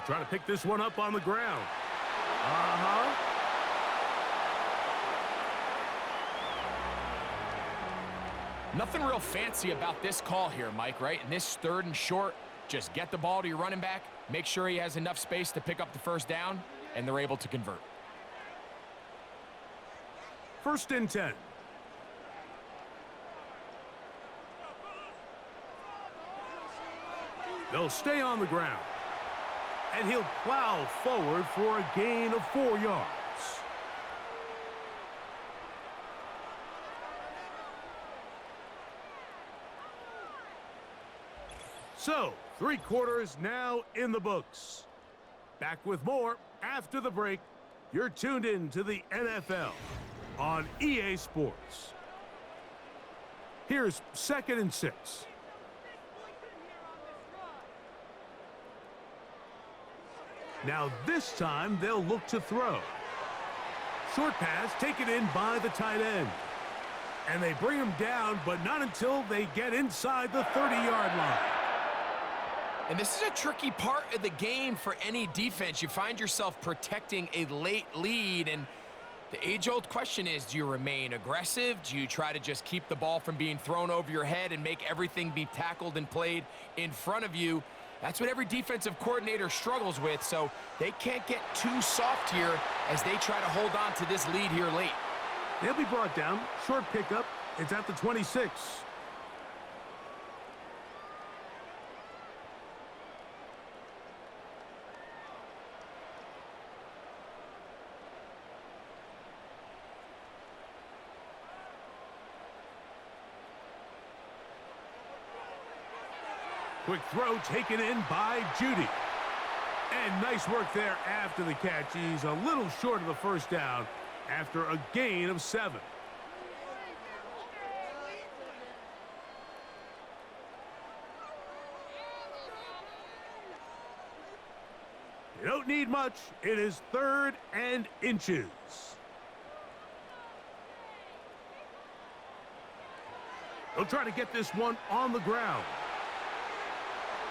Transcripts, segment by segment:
try to pick this one up on the ground. Nothing real fancy about this call here, Mike, right? In this 3rd and short, just get the ball to your running back, make sure he has enough space to pick up the first down, and they're able to convert. 1st and 10. They'll stay on the ground. And he'll plow forward for a gain of 4 yards. So, 3 quarters now in the books. Back with more after the break. You're tuned in to the NFL on EA Sports. Here's 2nd and 6. Now this time they'll look to throw. Short pass taken in by the tight end. And they bring him down, but not until they get inside the 30-yard line. And this is a tricky part of the game for any defense. You find yourself protecting a late lead, and the age-old question is, do you remain aggressive? Do you try to just keep the ball from being thrown over your head and make everything be tackled and played in front of you? That's what every defensive coordinator struggles with, so they can't get too soft here as they try to hold on to this lead here late. They'll be brought down. Short pickup. It's at the 26. Quick throw taken in by Judy. And nice work there after the catch. He's a little short of the first down after a gain of 7. You don't need much. It is 3rd and inches. They'll try to get this one on the ground.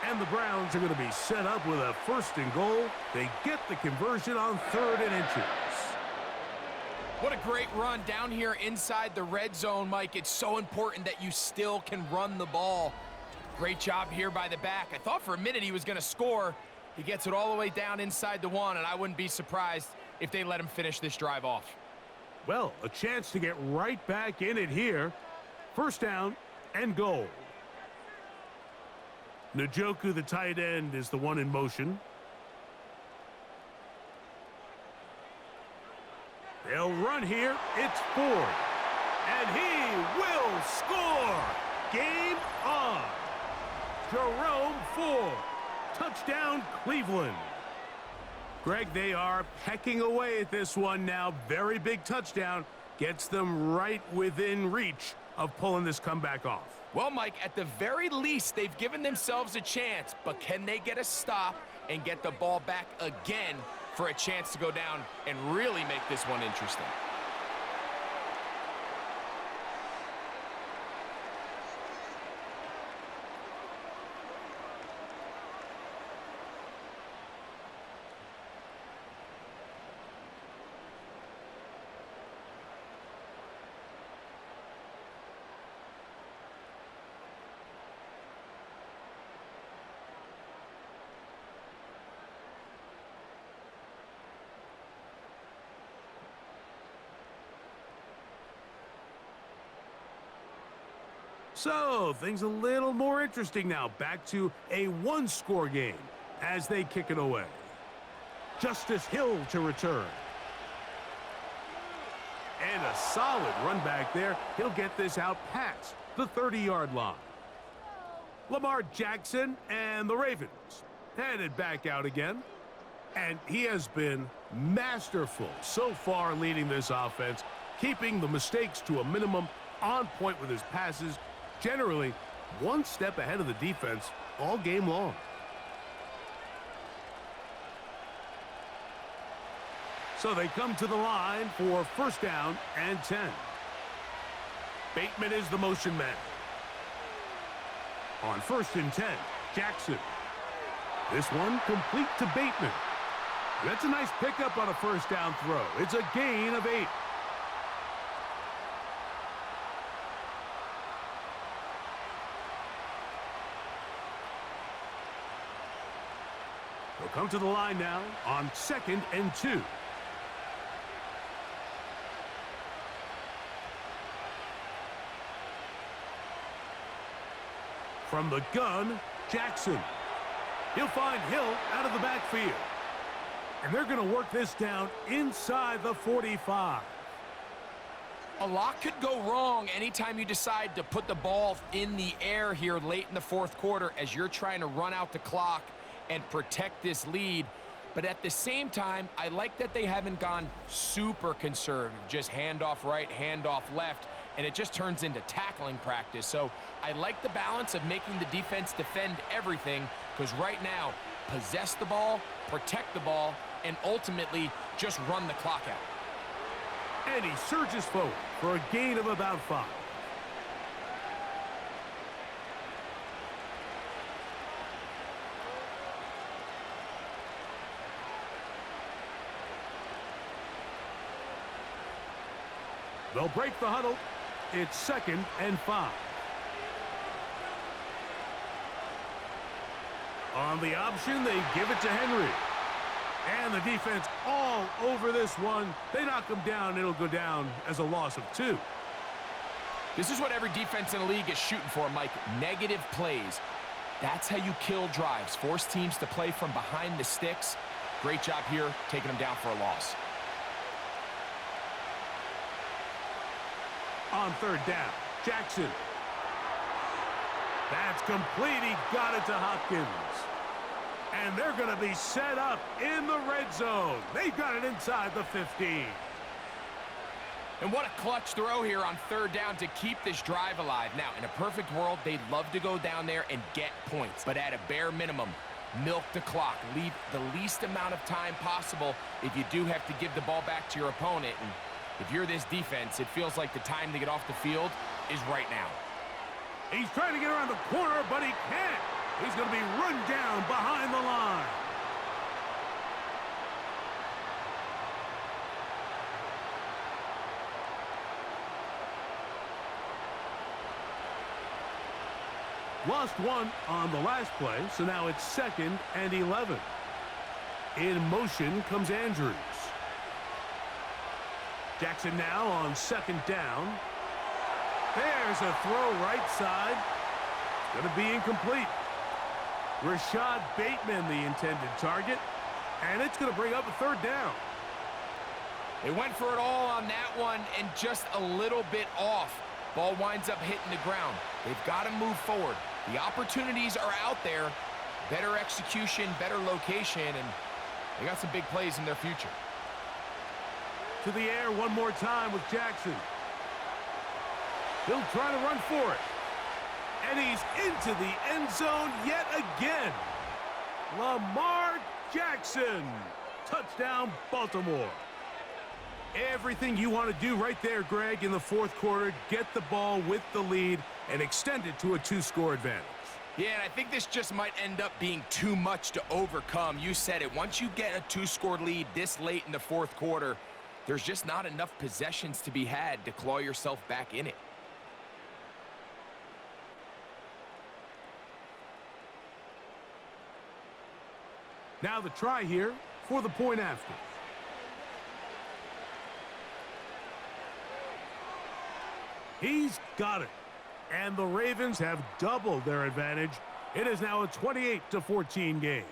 And the Browns are going to be set up with a 1st and goal. They get the conversion on 3rd and inches. What a great run down here inside the red zone, Mike. It's so important that you still can run the ball. Great job here by the back. I thought for a minute he was going to score. He gets it all the way down inside the 1, and I wouldn't be surprised if they let him finish this drive off. Well, a chance to get right back in it here. 1st down and goal. Njoku, the tight end, is the one in motion. They'll run here. It's Ford. And he will score. Game on. Jerome Ford. Touchdown, Cleveland. Greg, they are pecking away at this one now. Very big touchdown. Gets them right within reach of pulling this comeback off. Well, Mike, at the very least, they've given themselves a chance, but can they get a stop and get the ball back again for a chance to go down and really make this one interesting? So, things a little more interesting now. Back to a 1-score game as they kick it away. Justice Hill to return. And a solid run back there. He'll get this out past the 30-yard line. Lamar Jackson and the Ravens headed back out again. And he has been masterful so far leading this offense, keeping the mistakes to a minimum, on point with his passes, generally one step ahead of the defense all game long. So they come to the line for 1st down and 10. Bateman is the motion man. On 1st and 10, Jackson. This one complete to Bateman. That's a nice pickup on a first down throw. It's a gain of 8. They'll come to the line now on 2nd and 2. From the gun, Jackson. He'll find Hill out of the backfield. And they're going to work this down inside the 45. A lot could go wrong anytime you decide to put the ball in the air here late in the 4th quarter as you're trying to run out the clock and protect this lead. But at the same time, I like that they haven't gone super conservative, just handoff right, handoff left, and it just turns into tackling practice. So I like the balance of making the defense defend everything, because right now, possess the ball, protect the ball, and ultimately just run the clock out. And he surges forward for a gain of about 5. They'll break the huddle. It's 2nd and 5. On the option, they give it to Henry. And the defense all over this one. They knock him down. It'll go down as a loss of 2. This is what every defense in the league is shooting for, Mike. Negative plays. That's how you kill drives. Force teams to play from behind the sticks. Great job here, taking them down for a loss. On 3rd down, Jackson. That's complete. He got it to Hopkins. And they're going to be set up in the red zone. They've got it inside the 15. And what a clutch throw here on 3rd down to keep this drive alive. Now, in a perfect world, they'd love to go down there and get points. But at a bare minimum, milk the clock. Leave the least amount of time possible if you do have to give the ball back to your opponent. And if you're this defense, it feels like the time to get off the field is right now. He's trying to get around the corner, but he can't. He's going to be run down behind the line. Lost one on the last play, so now it's 2nd and 11. In motion comes Andrews. Jackson now on 2nd down. There's a throw right side. It's going to be incomplete. Rashad Bateman, the intended target. And it's going to bring up a 3rd down. They went for it all on that one and just a little bit off. Ball winds up hitting the ground. They've got to move forward. The opportunities are out there. Better execution, better location, and they got some big plays in their future. To the air one more time with Jackson. He'll try to run for it. And he's into the end zone yet again. Lamar Jackson. Touchdown, Baltimore. Everything you want to do right there, Greg, in the 4th quarter. Get the ball with the lead and extend it to a 2-score advantage. Yeah, and I think this just might end up being too much to overcome. You said it. Once you get a 2-score lead this late in the 4th quarter, there's just not enough possessions to be had to claw yourself back in it. Now the try here for the point after. He's got it. And the Ravens have doubled their advantage. It is now a 28-14 game.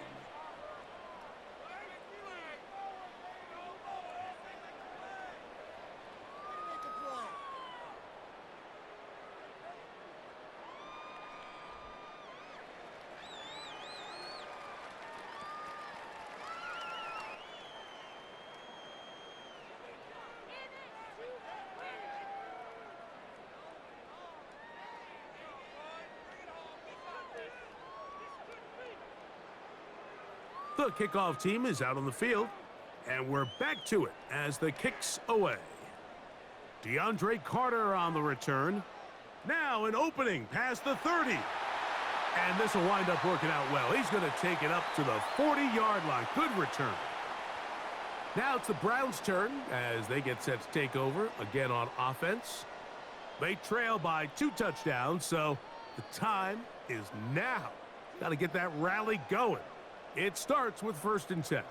The kickoff team is out on the field, and we're back to it as the kick's away. DeAndre Carter on the return. Now an opening past the 30. And this will wind up working out well. He's going to take it up to the 40-yard line. Good return. Now it's the Browns' turn as they get set to take over again on offense. They trail by 2 touchdowns, so the time is now. Got to get that rally going. It starts with 1st and 10.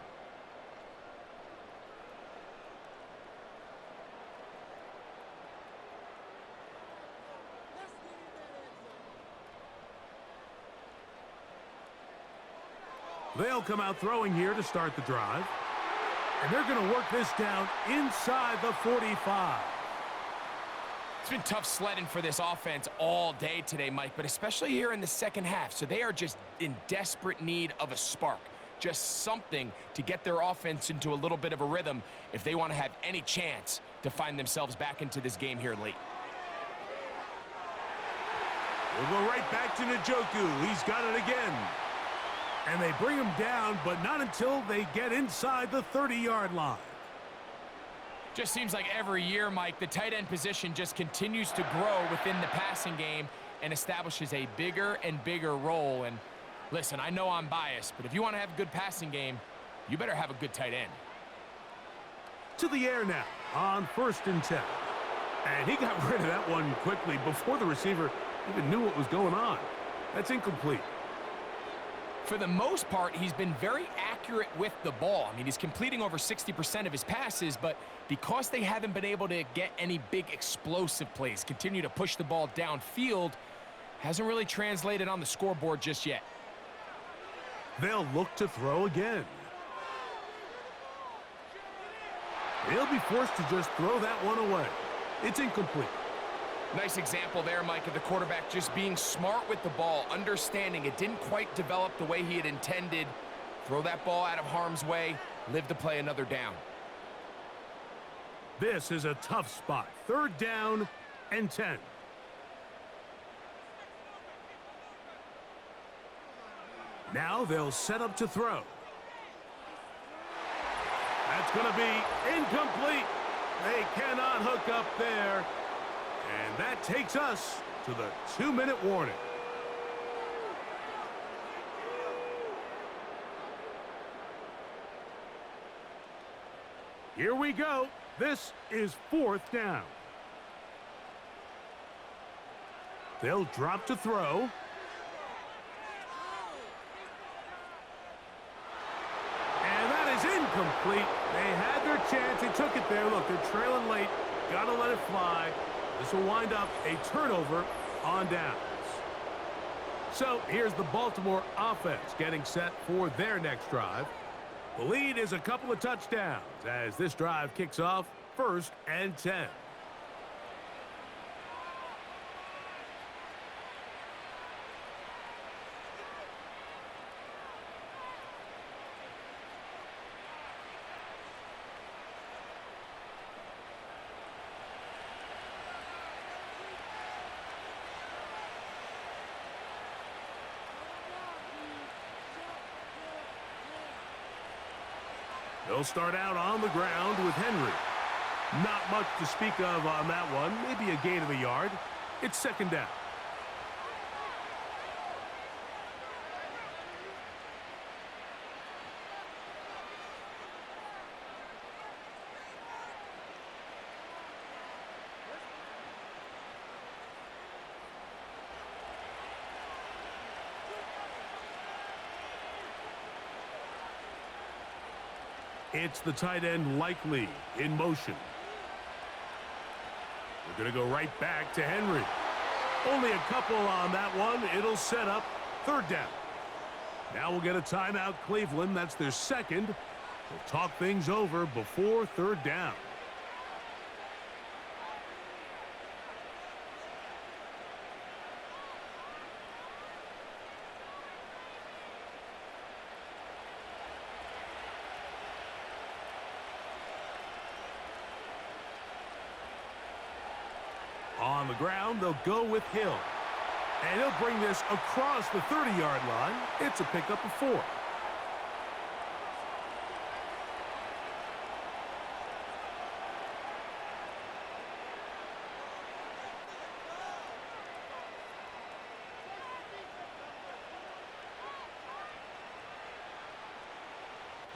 They'll come out throwing here to start the drive. And they're going to work this down inside the 45. It's been tough sledding for this offense all day today, Mike, but especially here in the second half. So they are just in desperate need of a spark, just something to get their offense into a little bit of a rhythm if they want to have any chance to find themselves back into this game here late. We'll go right back to Njoku. He's got it again. And they bring him down, but not until they get inside the 30-yard line. Just seems like every year, Mike, the tight end position just continues to grow within the passing game and establishes a bigger and bigger role. And listen, I know I'm biased, but if you want to have a good passing game, you better have a good tight end. To the air now on 1st and 10. And he got rid of that one quickly before the receiver even knew what was going on. That's incomplete. For the most part, he's been very accurate with the ball. I mean, he's completing over 60% of his passes, but because they haven't been able to get any big explosive plays, continue to push the ball downfield, hasn't really translated on the scoreboard just yet. They'll look to throw again. He'll be forced to just throw that one away. It's incomplete. Nice example there, Mike, of the quarterback just being smart with the ball, understanding it didn't quite develop the way he had intended. Throw that ball out of harm's way, live to play another down. This is a tough spot. 3rd down and 10. Now they'll set up to throw. That's going to be incomplete. They cannot hook up there. And that takes us to the 2-minute warning. Here we go. This is 4th down. They'll drop to throw. And that is incomplete. They had their chance. They took it there. Look, they're trailing late. Got to let it fly. This will wind up a turnover on downs. So here's the Baltimore offense getting set for their next drive. The lead is a couple of touchdowns as this drive kicks off 1st and 10. They'll start out on the ground with Henry. Not much to speak of on that one. Maybe a gain of a yard. It's 2nd down. It's the tight end Likely in motion. We're going to go right back to Henry. Only a couple on that one. It'll set up 3rd down. Now we'll get a timeout, Cleveland. That's their 2nd. We'll talk things over before 3rd down. On the ground, they'll go with Hill. And he'll bring this across the 30-yard line. It's a pickup of 4.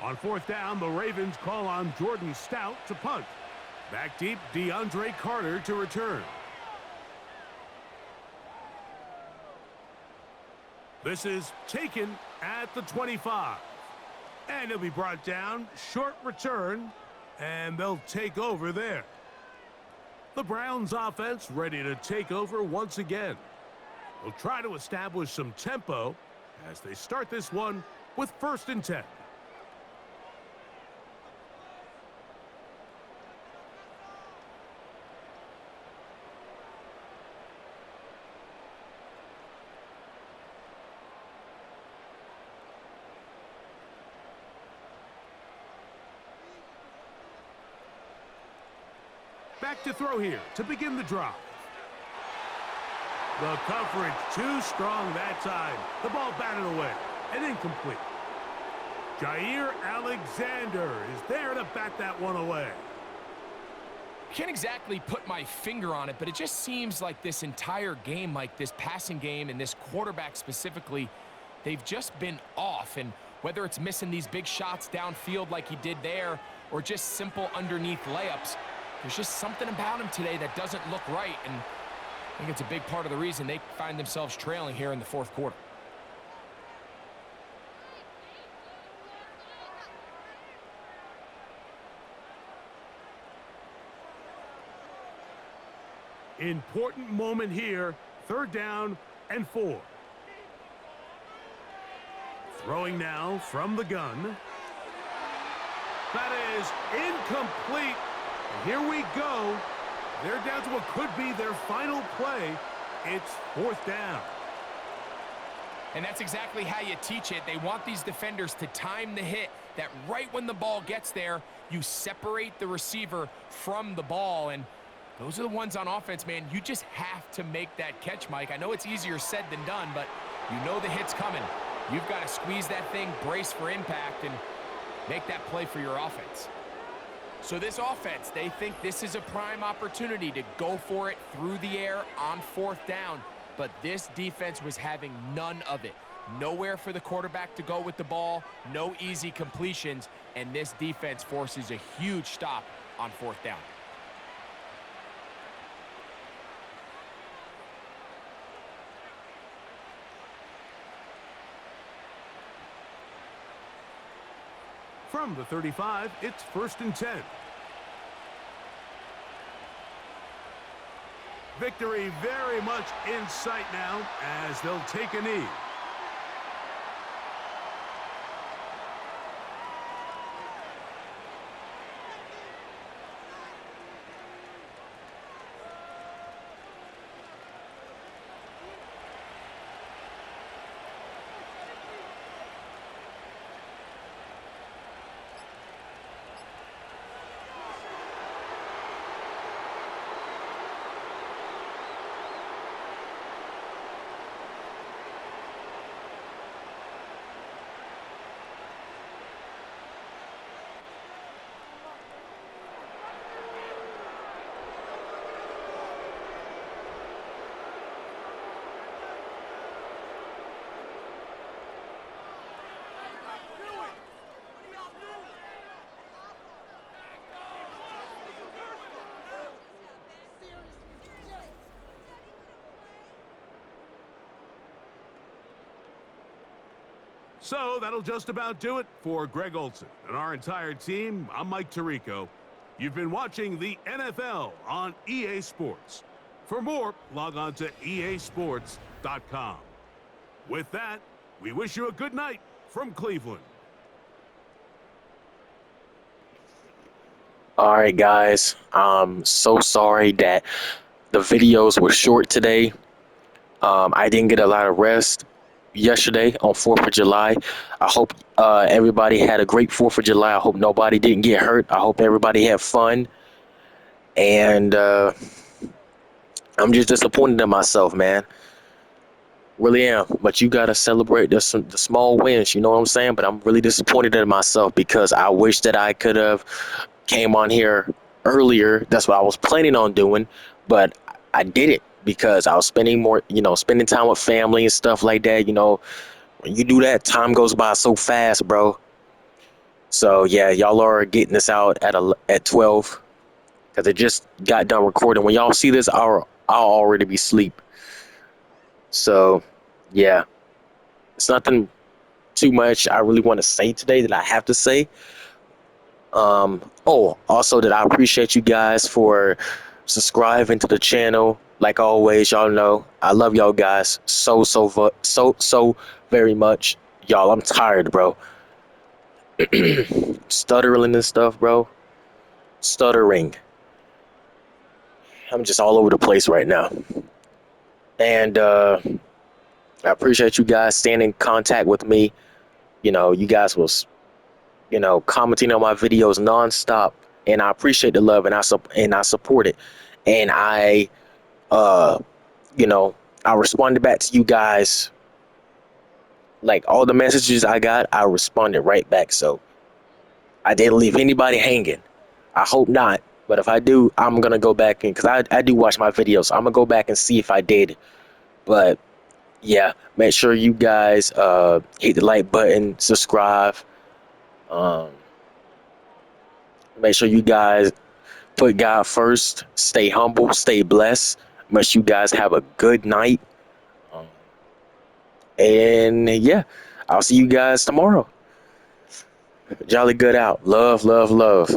On fourth down, the Ravens call on Jordan Stout to punt. Back deep, DeAndre Carter to return. This is taken at the 25. And he'll be brought down, short return, and they'll take over there. The Browns offense ready to take over once again. They'll try to establish some tempo as they start this one with 1st and 10. Back to throw here to begin the drive. The coverage too strong that time. The ball batted away and incomplete. Jair Alexander is there to bat that one away. Can't exactly put my finger on it, but it just seems like this entire game, like this passing game and this quarterback specifically, they've just been off. And whether it's missing these big shots downfield like he did there or just simple underneath layups, there's just something about him today that doesn't look right, and I think it's a big part of the reason they find themselves trailing here in the 4th quarter. Important moment here, 3rd down and 4. Throwing now from the gun. That is incomplete. Here we go. They're down to what could be their final play. It's 4th down. And that's exactly how you teach it. They want these defenders to time the hit, that right when the ball gets there, you separate the receiver from the ball. And those are the ones on offense, man. You just have to make that catch, Mike. I know it's easier said than done, but you know the hit's coming. You've got to squeeze that thing, brace for impact, and make that play for your offense. So this offense, they think this is a prime opportunity to go for it through the air on 4th down. But this defense was having none of it. Nowhere for the quarterback to go with the ball, no easy completions, and this defense forces a huge stop on 4th down. From the 35, it's 1st and 10. Victory very much in sight now as they'll take a knee. So that'll just about do it for Greg Olson and our entire team. I'm Mike Tirico. You've been watching the NFL on EA Sports. For more, log on to easports.com. With that, we wish you a good night from Cleveland. All right, guys. I'm so sorry that the videos were short today. I didn't get a lot of rest yesterday on 4th of July. I hope everybody had a great 4th of July. I hope nobody didn't get hurt. I hope everybody had fun. And I'm just disappointed in myself, man. Really am. But you got to celebrate the small wins, you know what I'm saying? But I'm really disappointed in myself because I wish that I could have came on here earlier. That's what I was planning on doing. But I did it because I was spending time with family and stuff like that. You know, when you do that, time goes by so fast, bro. So yeah, y'all are getting this out at 12 because it just got done recording. When y'all see this, I'll already be asleep. So yeah, it's nothing too much I really want to say today that I have to say. Oh, also that I appreciate you guys for subscribing to the channel. Like always, y'all know I love y'all guys so very much. Y'all, I'm tired, bro. Stuttering and stuff, bro. Stuttering. I'm just all over the place right now. And I appreciate you guys staying in contact with me. You know, you guys was, commenting on my videos nonstop, and I appreciate the love, and I support it. And uh, you know, I responded back to you guys. Like all the messages I got, I responded right back. So I didn't leave anybody hanging. I hope not. But if I do, I'm gonna go back in because I do watch my videos. So I'm gonna go back and see if I did. But yeah, make sure you guys hit the like button, subscribe. Um, make sure you guys put God first. Stay humble, stay blessed. Must you guys have a good night. Um, and yeah, I'll see you guys tomorrow. Jolly good out. Love, love, love.